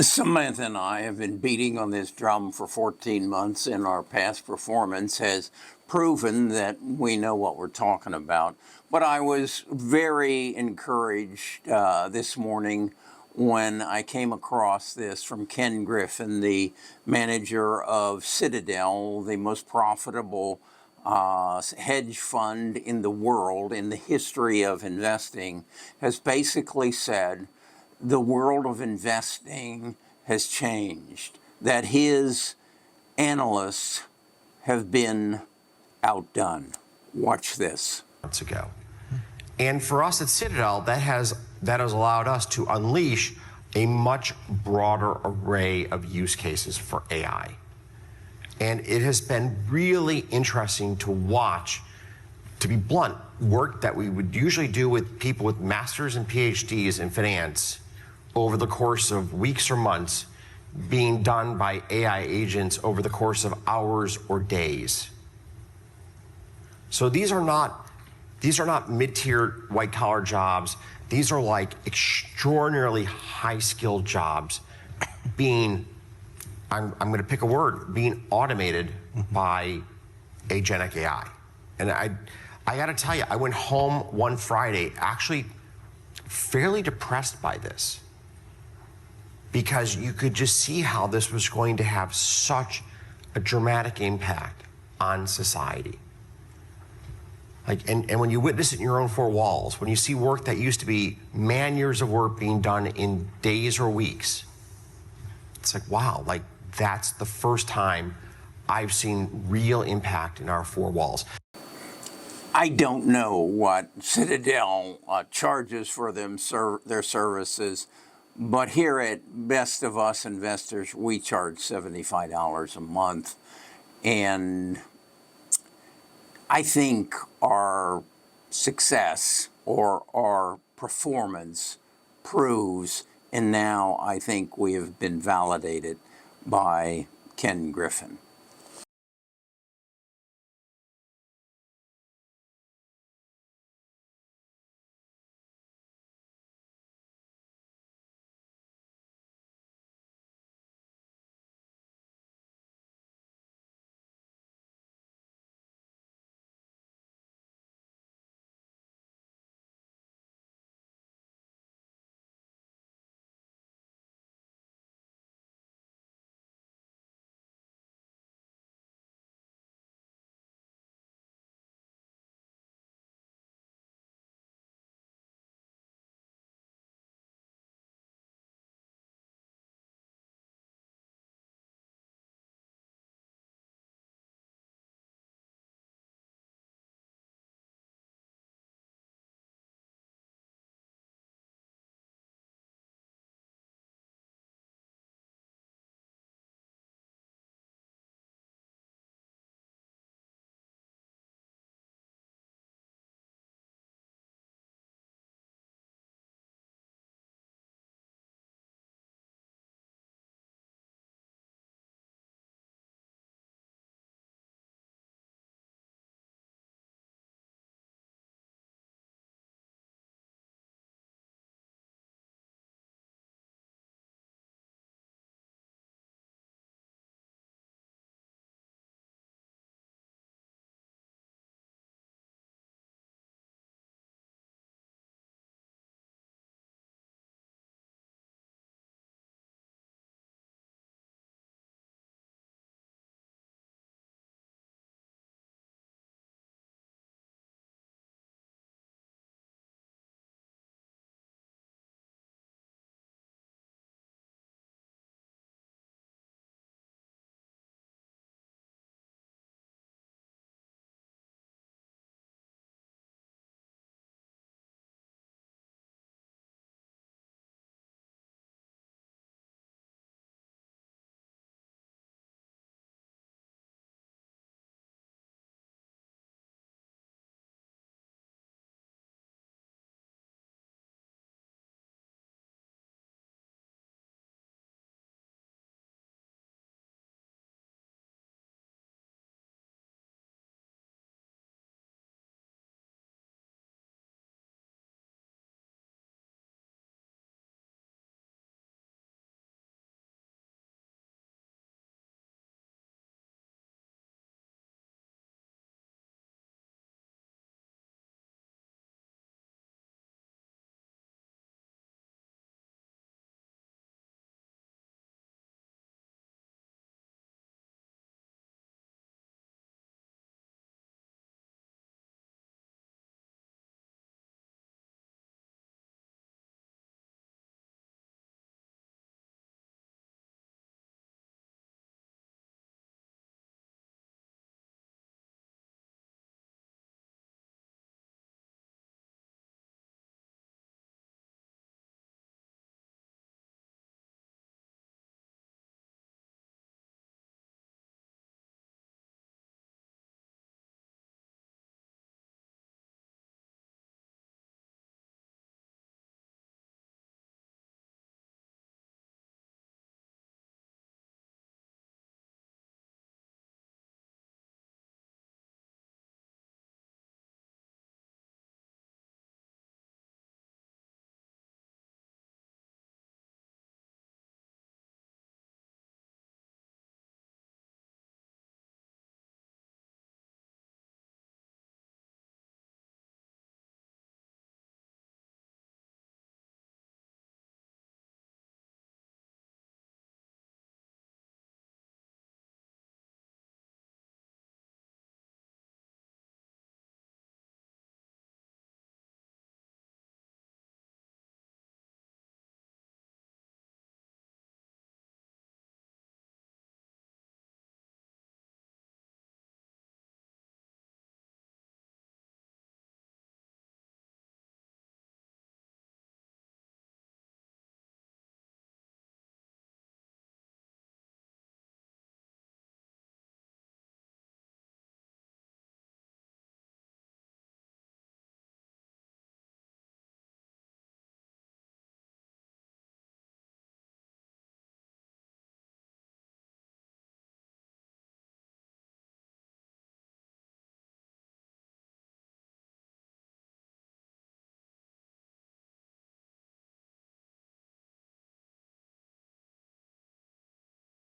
Samantha and I have been beating on this drum for 14 months, and our past performance has proven that we know what we're talking about. But I was very encouraged this morning when I came across this from Ken Griffin, the manager of Citadel, the most profitable hedge fund in the world in the history of investing, has basically said the world of investing has changed, that his analysts have been outdone. Watch this. Months ago. And for us at Citadel, that has allowed us to unleash a much broader array of use cases for AI. And it has been really interesting to watch, to be blunt, work that we would usually do with people with masters and PhDs in finance over the course of weeks or months being done by AI agents over the course of hours or days. So these are not mid-tier white-collar jobs. These are like extraordinarily high-skilled jobs being, I'm going to pick a word, being automated by agentic AI. And I got to tell you, I went home one Friday actually fairly depressed by this, because you could just see how this was going to have such a dramatic impact on society. And when you witness it in your own four walls, when you see work that used to be man-years of work being done in days or weeks, it's like, wow, like that's the first time I've seen real impact in our four walls. I don't know what Citadel charges for their services, but here at Best of Us Investors, we charge $75 a month. And I think our success or our performance proves, and now I think we have been validated by Ken Griffin.